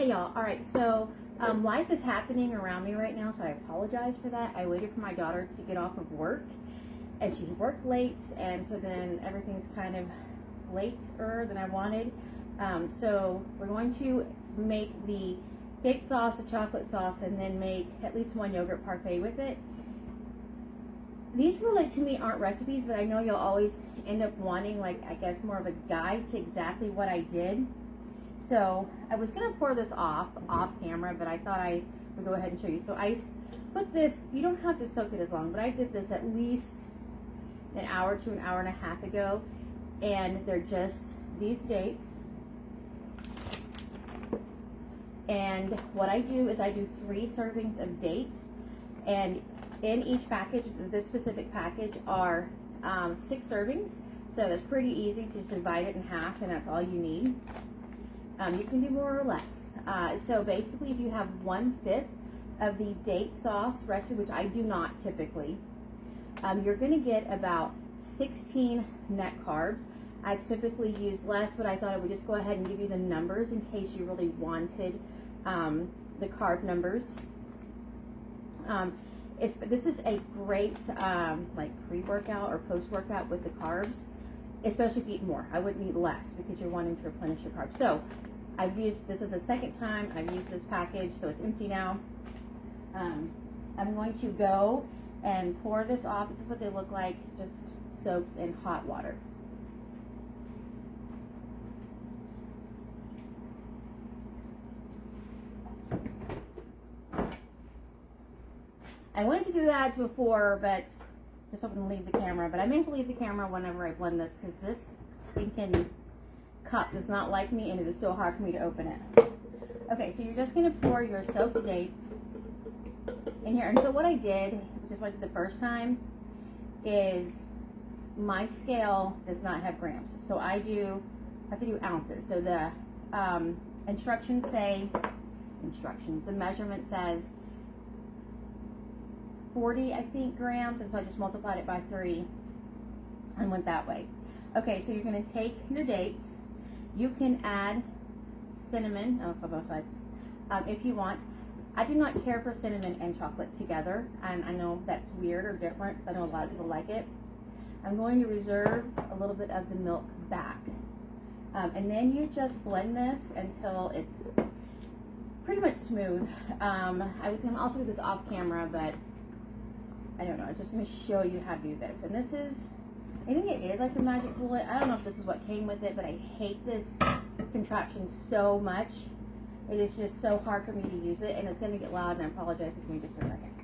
Hey y'all, alright, so life is happening around me right now, so I apologize for that. I waited for my daughter to get off of work, and she worked late, and so then everything's kind of later than I wanted. So we're going to make the date sauce, the chocolate sauce, and then make at least one yogurt parfait with it. These really, to me, aren't recipes, but I know you'll always end up wanting, like, I guess more of a guide to exactly what I did. So I was going to pour this off camera, but I thought I would go ahead and show you. So I put this, you don't have to soak it as long, but I did this at least an hour to an hour and a half ago, and they're just these dates. And what I do is I do 3 servings of dates, and in each package, this specific package, are 6 servings, so that's pretty easy to just divide it in half, and that's all you need. You can do more or less. So basically, if you have 1/5 of the date sauce recipe, which I do not typically, you're going to get about 16 net carbs. I typically use less, but I thought I would just go ahead and give you the numbers in case you really wanted the carb numbers. This is a great like pre-workout or post-workout with the carbs, especially if you eat more. I wouldn't eat less because you're wanting to replenish your carbs. So I've used, this is the second time I've used this package, so it's empty now. I'm going to go and pour this off. This is what they look like, just soaked in hot water. I wanted to do that before, but just hoping to leave the camera. But I meant to leave the camera whenever I blend this, because this stinking cup does not like me, and it is so hard for me to open it. Okay, so you're just going to pour your soaked dates in here. And so what I did, which is what I did the first time, is my scale does not have grams. So I have to do ounces. So the instructions say, the measurement says 40, I think, grams, and so I just multiplied it by 3 and went that way. Okay, so you're going to take your dates. You can add cinnamon, on both sides, if you want. I do not care for cinnamon and chocolate together, and I know that's weird or different, because I know a lot of people like it. I'm going to reserve a little bit of the milk back. And then you just blend this until it's pretty much smooth. I was going to also do this off camera, but I don't know. I was just going to show you how to do this. And this is, I think it is like the magic bullet. I don't know if this is what came with it, but I hate this contraption so much. It is just so hard for me to use it, and it's going to get loud, and I apologize. Give me just a second.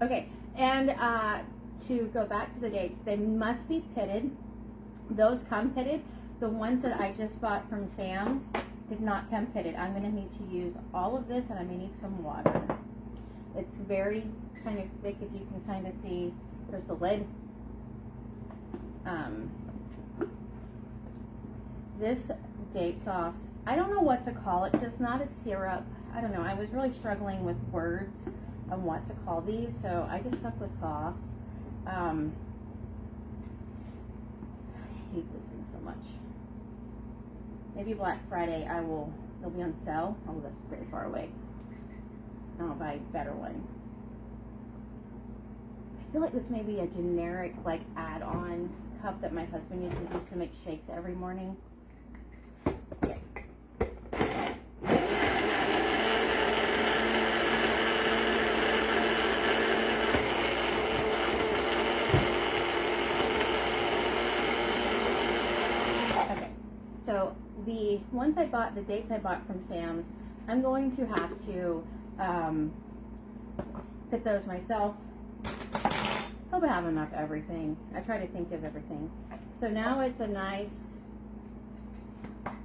Okay, and to go back to the dates, they must be pitted. Those come pitted. The ones that I just bought from Sam's did not come pitted. I'm going to need to use all of this, and I may need some water. It's very kind of thick, if you can kind of see. There's the lid. This date sauce, I don't know what to call it. It's not a syrup. I don't know. I was really struggling with words on what to call these, so I just stuck with sauce. I hate this thing so much. Maybe Black Friday they'll be on sale. Oh, that's very far away. I'll buy a better one. I feel like this may be a generic, like, add-on cup that my husband uses to make shakes every morning. Okay. So the ones I bought, the dates I bought from Sam's, I'm going to have to fit those myself. Hope I have enough everything. I try to think of everything. So now it's a nice,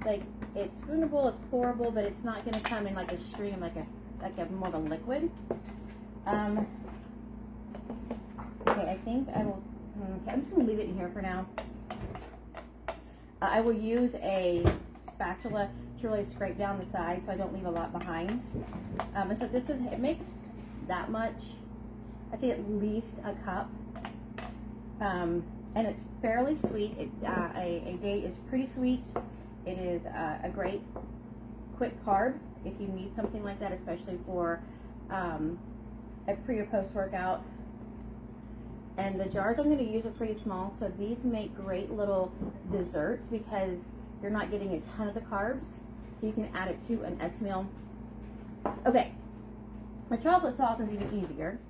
like, it's spoonable, it's pourable, but it's not going to come in like a stream, like a more of a liquid. Okay, I think I will. Okay, I'm just going to leave it in here for now. I will use a spatula to really scrape down the side so I don't leave a lot behind. And so it makes that much, I'd say at least a cup. And it's fairly sweet. A date is pretty sweet. It is a great quick carb if you need something like that, especially for a pre or post workout. And the jars I'm going to use are pretty small, so these make great little desserts because you're not getting a ton of the carbs, so you can add it to an S meal. Okay, the chocolate sauce is even easier.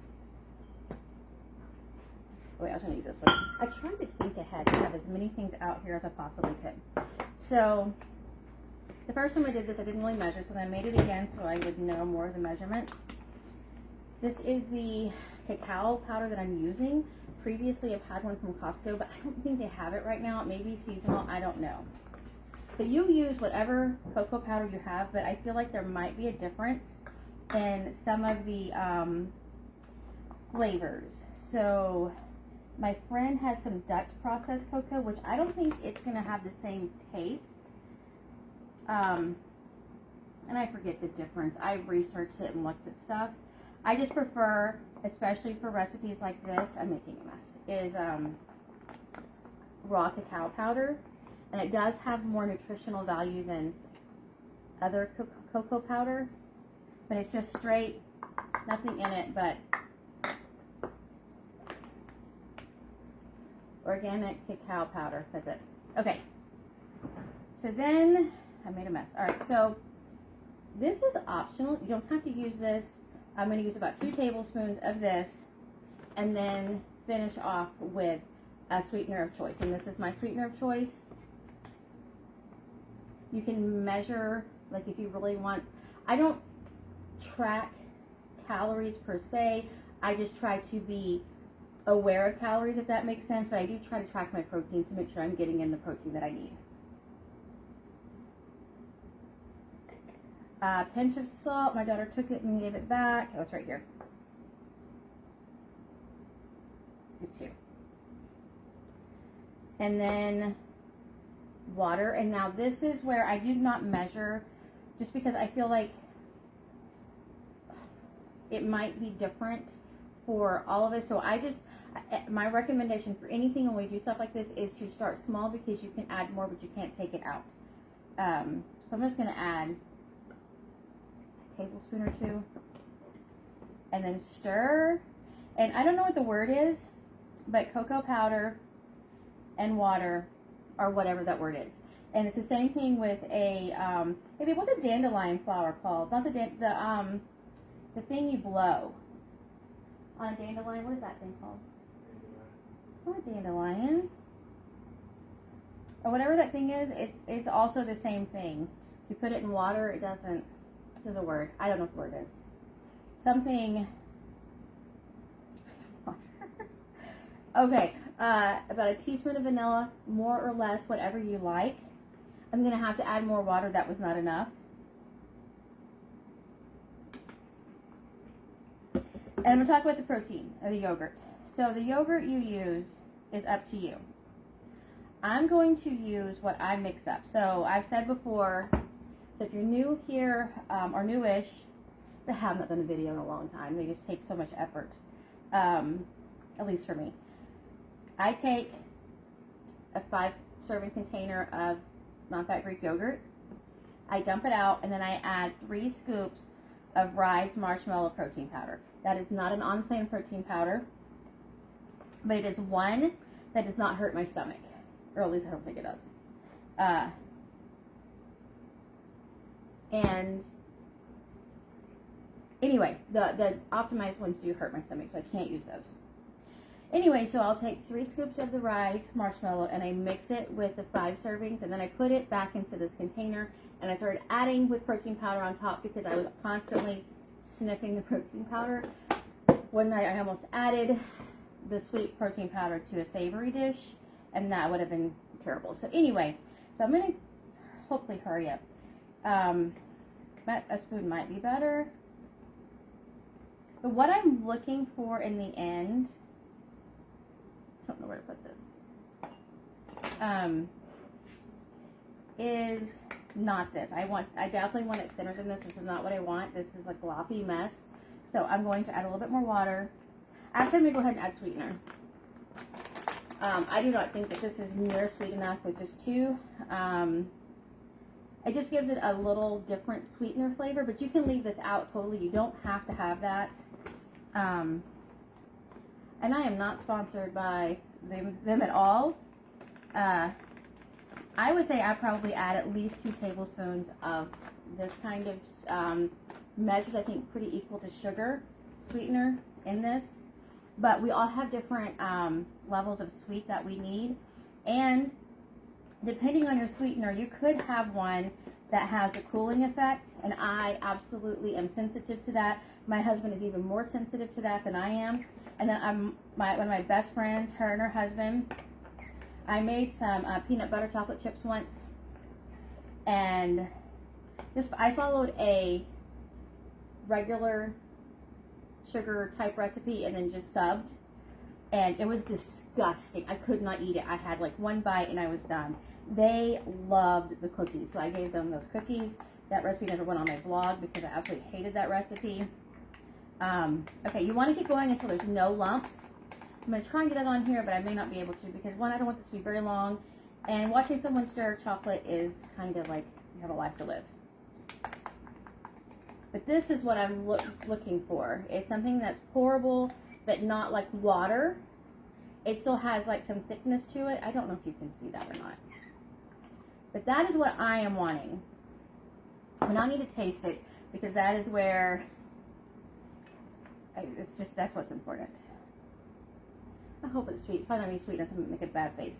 Wait, I was going to use this one. I tried to think ahead and have as many things out here as I possibly could. So the first time I did this, I didn't really measure, so then I made it again so I would know more of the measurements. This is the cacao powder that I'm using. Previously, I've had one from Costco, but I don't think they have it right now. It may be seasonal, I don't know. But you use whatever cocoa powder you have, but I feel like there might be a difference in some of the flavors. So my friend has some Dutch processed cocoa, which I don't think it's going to have the same taste. And I forget the difference. I've researched it and looked at stuff. I just prefer, especially for recipes like this, I'm making a mess, is raw cacao powder. And it does have more nutritional value than other cocoa powder. But it's just straight, nothing in it but organic cacao powder. That's it. Okay. So then, I made a mess. Alright, so this is optional. You don't have to use this. I'm going to use about 2 tablespoons of this and then finish off with a sweetener of choice. And this is my sweetener of choice. You can measure, like if you really want, I don't track calories per se. I just try to be aware of calories, if that makes sense, but I do try to track my protein to make sure I'm getting in the protein that I need. A pinch of salt. My daughter took it and gave it back. Oh, it's right here. Do 2. And then water. And now this is where I do not measure, just because I feel like it might be different for all of us. So my recommendation for anything when we do stuff like this is to start small, because you can add more, but you can't take it out. So I'm just going to add tablespoon or 2 and then stir. And I don't know what the word is, but cocoa powder and water, or whatever that word is. And it's the same thing with a maybe what's a dandelion flower called? Not the thing you blow on a dandelion. What is that thing called? It's not a dandelion, or whatever that thing is. It's also the same thing. You put it in water, it doesn't. There's a word. I don't know what the word is. Something. Okay, about a teaspoon of vanilla, more or less, whatever you like. I'm going to have to add more water. That was not enough. And I'm going to talk about the protein of the yogurt. So the yogurt you use is up to you. I'm going to use what I mix up. So I've said before, so if you're new here or newish, I have not done a video in a long time. They just take so much effort, at least for me. I take a 5-serving container of non-fat Greek yogurt. I dump it out, and then I add 3 scoops of Rise marshmallow protein powder. That is not an on-plan protein powder, but it is one that does not hurt my stomach, or at least I don't think it does. And anyway, the optimized ones do hurt my stomach, so I can't use those. Anyway, so I'll take 3 scoops of the Rise marshmallow and I mix it with the 5 servings, and then I put it back into this container, and I started adding with protein powder on top because I was constantly sniffing the protein powder. One night I almost added the sweet protein powder to a savory dish, and that would have been terrible. So anyway, so I'm going to hopefully hurry up. A spoon might be better. But what I'm looking for in the end, I don't know where to put this, is not this. I definitely want it thinner than this. This is not what I want. This is a gloppy mess. So I'm going to add a little bit more water. Actually, I'm going to go ahead and add sweetener. I do not think that this is near sweet enough. It's just too, it just gives it a little different sweetener flavor, but you can leave this out totally. You don't have to have that. And I am not sponsored by them at all. I would say I probably add at least 2 tablespoons of this kind of measures, I think pretty equal to sugar sweetener in this. But we all have different levels of sweet that we need. And depending on your sweetener, you could have one that has a cooling effect. And I absolutely am sensitive to that. My husband is even more sensitive to that than I am. And then one of my best friends, her and her husband, I made some peanut butter chocolate chips once. And I followed a regular sugar type recipe and then just subbed, and it was disgusting. I could not eat it. I had like 1 bite and I was done. They loved the cookies, so I gave them those cookies. That recipe never went on my blog because I absolutely hated that recipe. Okay, you want to keep going until there's no lumps. I'm going to try and get that on here, but I may not be able to because, one, I don't want this to be very long, and watching someone stir chocolate is kind of like you have a life to live. But this is what I'm looking for. It's something that's pourable, but not like water. It still has like some thickness to it. I don't know if you can see that or not. But that is what I am wanting. And I need to taste it because that is where, that's what's important. I hope it's sweet. It's probably not going to be sweet. That's going to make a bad face.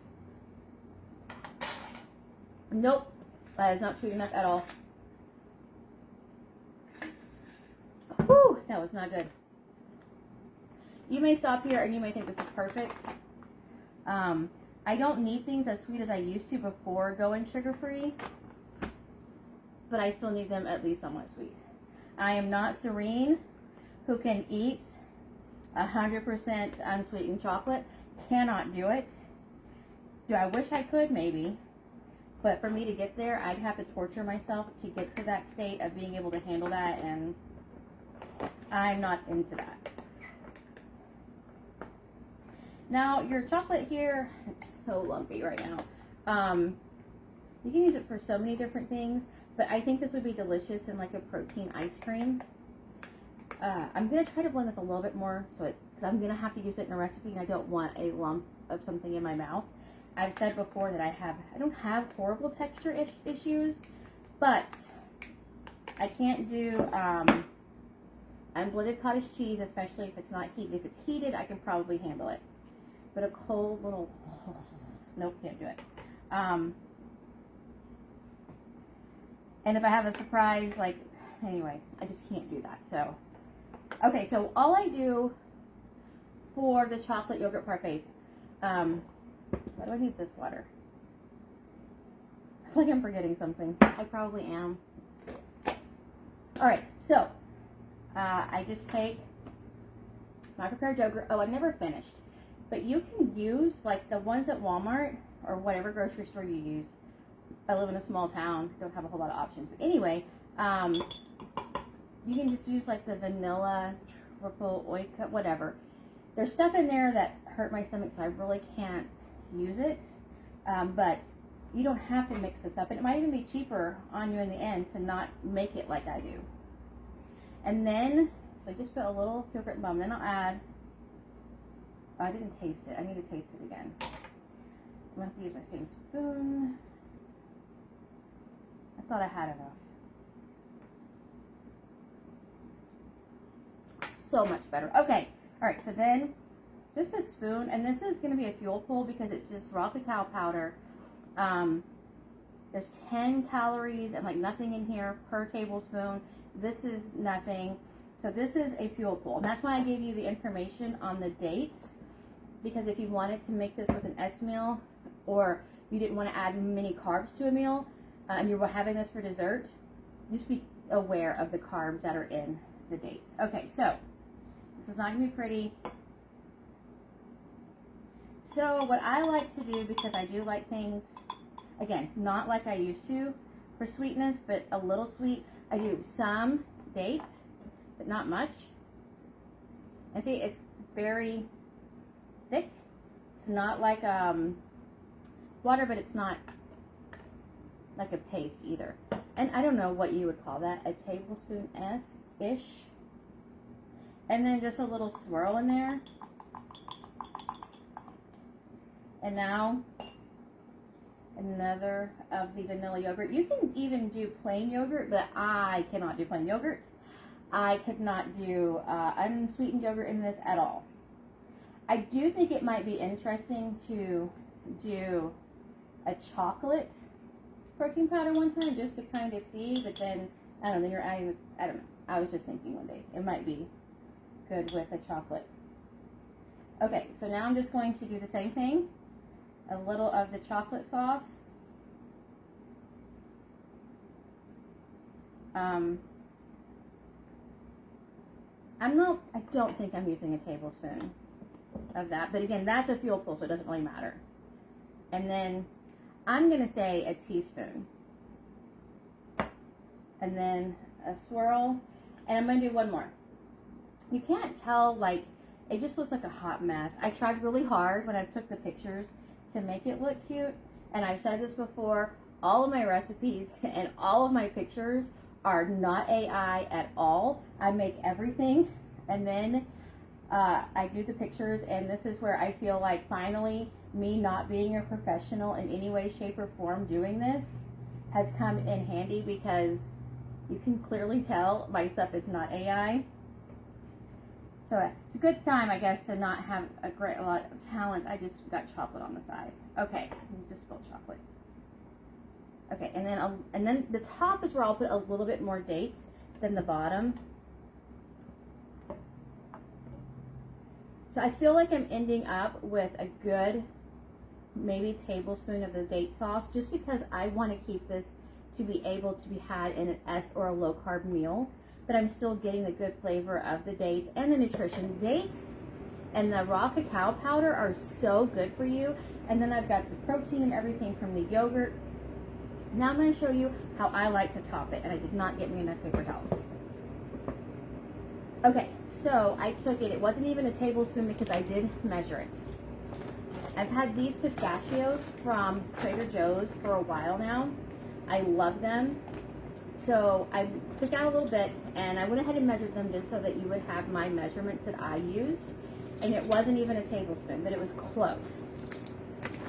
Nope. That is not sweet enough at all. Whew, that was not good. You may stop here and you may think this is perfect. I don't need things as sweet as I used to before going sugar-free, but I still need them at least somewhat sweet. I am not Serene, who can eat 100% unsweetened chocolate. Cannot do it. Do I wish I could? Maybe. But for me to get there, I'd have to torture myself to get to that state of being able to handle that, and I'm not into that. Now, your chocolate here, it's so lumpy right now. You can use it for so many different things, but I think this would be delicious in like a protein ice cream. I'm going to try to blend this a little bit more because I'm going to have to use it in a recipe, and I don't want a lump of something in my mouth. I've said before that I don't have horrible texture issues, but I can't do unblended cottage cheese, especially if it's not heated. If it's heated, I can probably handle it. But a cold little, nope, can't do it. And if I have a surprise, anyway, I just can't do that. So, okay, so all I do for the chocolate yogurt parfaits, why do I need this water? I feel like I'm forgetting something. I probably am. Alright, so, I just take my prepared yogurt. Oh, I've never finished. But you can use, the ones at Walmart or whatever grocery store you use. I live in a small town. Don't have a whole lot of options. But anyway, you can just use, the vanilla, triple oika, whatever. There's stuff in there that hurt my stomach, so I really can't use it. But you don't have to mix this up. And it might even be cheaper on you in the end to not make it like I do. And then, so I just put a little yogurt and bum. Then I'll add, oh, I didn't taste it. I need to taste it again. I'm going to have to use my same spoon. I thought I had enough. So much better. Okay. All right. So then just a spoon. And this is going to be a fuel pull because it's just raw cacao powder. There's 10 calories and nothing in here per tablespoon. This is nothing. So this is a fuel pull. And that's why I gave you the information on the dates. Because if you wanted to make this with an S meal, or you didn't want to add many carbs to a meal, and you were having this for dessert, just be aware of the carbs that are in the dates. Okay, so this is not going to be pretty. So what I like to do, because I do like things, again, not like I used to, for sweetness, but a little sweet. I do some dates, but not much. And see, it's very thick. It's not like water, but it's not like a paste either. And I don't know what you would call that, a tablespoon-ish. And then just a little swirl in there. And now another of the vanilla yogurt. You can even do plain yogurt, but I cannot do plain yogurts. I could not do unsweetened yogurt in this at all. I do think it might be interesting to do a chocolate protein powder one time just to kind of see, but then, I don't know, then you're adding, I don't know. I was just thinking one day it might be good with a chocolate. Okay, so now I'm just going to do the same thing. A little of the chocolate sauce. I don't think I'm using a tablespoon of that, but again, that's a fuel pool, so it doesn't really matter. And then I'm going to say a teaspoon. And then a swirl. And I'm going to do one more. You can't tell, like, it just looks like a hot mess. I tried really hard when I took the pictures to make it look cute. And I've said this before, all of my recipes and all of my pictures are not AI at all. I make everything and then I do the pictures, and this is where I feel like finally me not being a professional in any way, shape, or form doing this has come in handy, because you can clearly tell my stuff is not AI. So it's a good time, I guess, to not have a lot of talent. I just got chocolate on the side. Okay, just spilled chocolate. Okay, and then the top is where I'll put a little bit more dates than the bottom. So I feel like I'm ending up with a good maybe tablespoon of the date sauce, just because I want to keep this to be able to be had in an S or a low carb meal, but I'm still getting the good flavor of the dates and the nutrition. Dates and the raw cacao powder are so good for you. And then I've got the protein and everything from the yogurt. Now I'm going to show you how I like to top it, and I did not get me enough paper towels. Okay, so I took it wasn't even a tablespoon because I did measure it. I've had these pistachios from Trader Joe's for a while now. I love them. So I took out a little bit and I went ahead and measured them just so that you would have my measurements that I used. And it wasn't even a tablespoon, but it was close.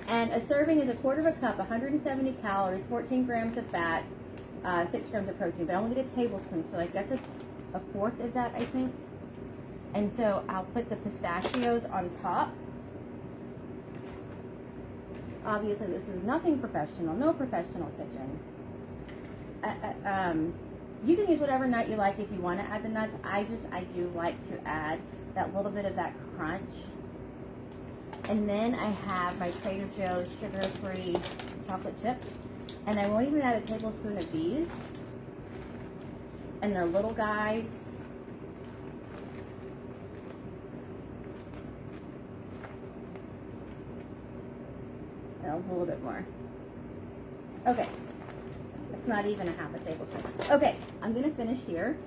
And a serving is a quarter of a cup, 170 calories, 14 grams of fat, 6 grams of protein, but I only get a tablespoon, so I guess it's a fourth of that, I think. And so I'll put the pistachios on top. Obviously, this is nothing professional, no professional kitchen. You can use whatever nut you like if you want to add the nuts. I do like to add that little bit of that crunch. And then I have my Trader Joe's sugar-free chocolate chips. And I won't even add a tablespoon of these. And they're little guys. A little bit more. Okay. It's not even a half a tablespoon. Okay, I'm going to finish here.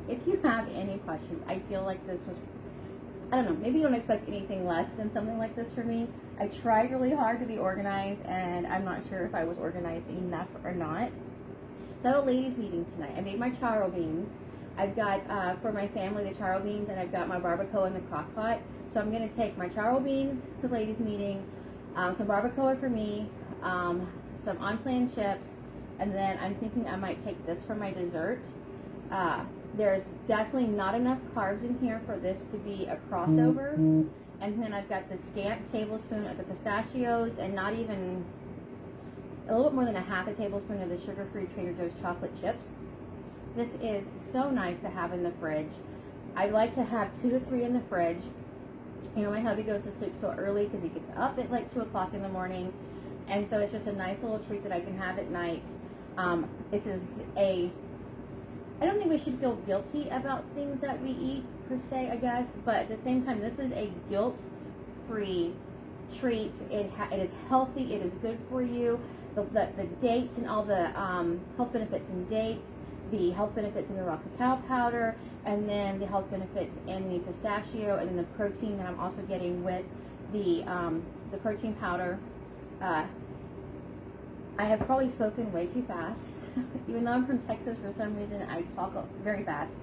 If you have any questions, I feel like this was, I don't know, maybe you don't expect anything less than something like this for me. I tried really hard to be organized, and I'm not sure if I was organized enough or not. So I have a ladies meeting tonight. I made my charo beans. I've got, for my family, the charo beans, and I've got my barbacoa in the crock pot. So I'm going to take my charo beans to the ladies meeting, some barbacoa for me, some unplanned chips, and then I'm thinking I might take this for my dessert. There's definitely not enough carbs in here for this to be a crossover. And then I've got the scant tablespoon of the pistachios, and not even a little bit more than a half a tablespoon of the sugar-free Trader Joe's chocolate chips. This is so nice to have in the fridge. I like to have 2 to 3 in the fridge. You know, my hubby goes to sleep so early because he gets up at like 2 o'clock in the morning. And so it's just a nice little treat that I can have at night. This is I don't think we should feel guilty about things that we eat per se, I guess. But at the same time, this is a guilt-free treat. It is healthy. It is good for you. the dates and all the health benefits and dates, the health benefits in the raw cacao powder, and then the health benefits in the pistachio, and then the protein that I'm also getting with the protein powder. I have probably spoken way too fast. Even though I'm from Texas, for some reason I talk very fast.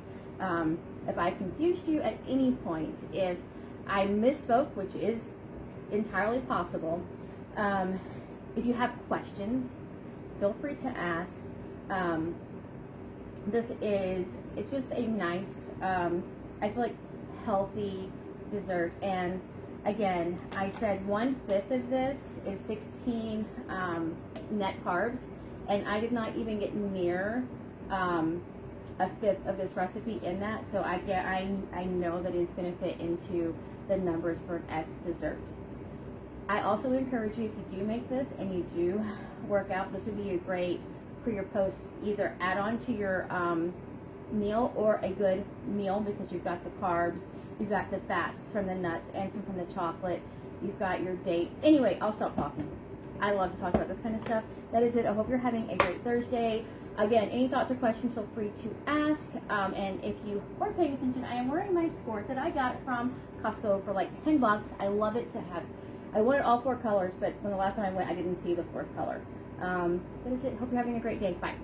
If I confused you at any point, if I misspoke, which is entirely possible, if you have questions, feel free to ask. It's just a nice, I feel like healthy dessert. And again, I said 1/5 of this is 16 net carbs, and I did not even get near a fifth of this recipe in that, so I know that it's going to fit into the numbers for an S dessert. I also encourage you, if you do make this and you do work out, this would be a great pre or post, either add on to your meal, or a good meal, because you've got the carbs, you've got the fats from the nuts and some from the chocolate, you've got your dates. Anyway, I'll stop talking. I love to talk about this kind of stuff. That is it. I hope you're having a great Thursday. Again, any thoughts or questions, feel free to ask. And if you were paying attention, I am wearing my skirt that I got from Costco for like $10. I love it to have. I wanted all 4 colors, but when the last time I went, I didn't see the 4th color. That is it. Hope you're having a great day. Bye.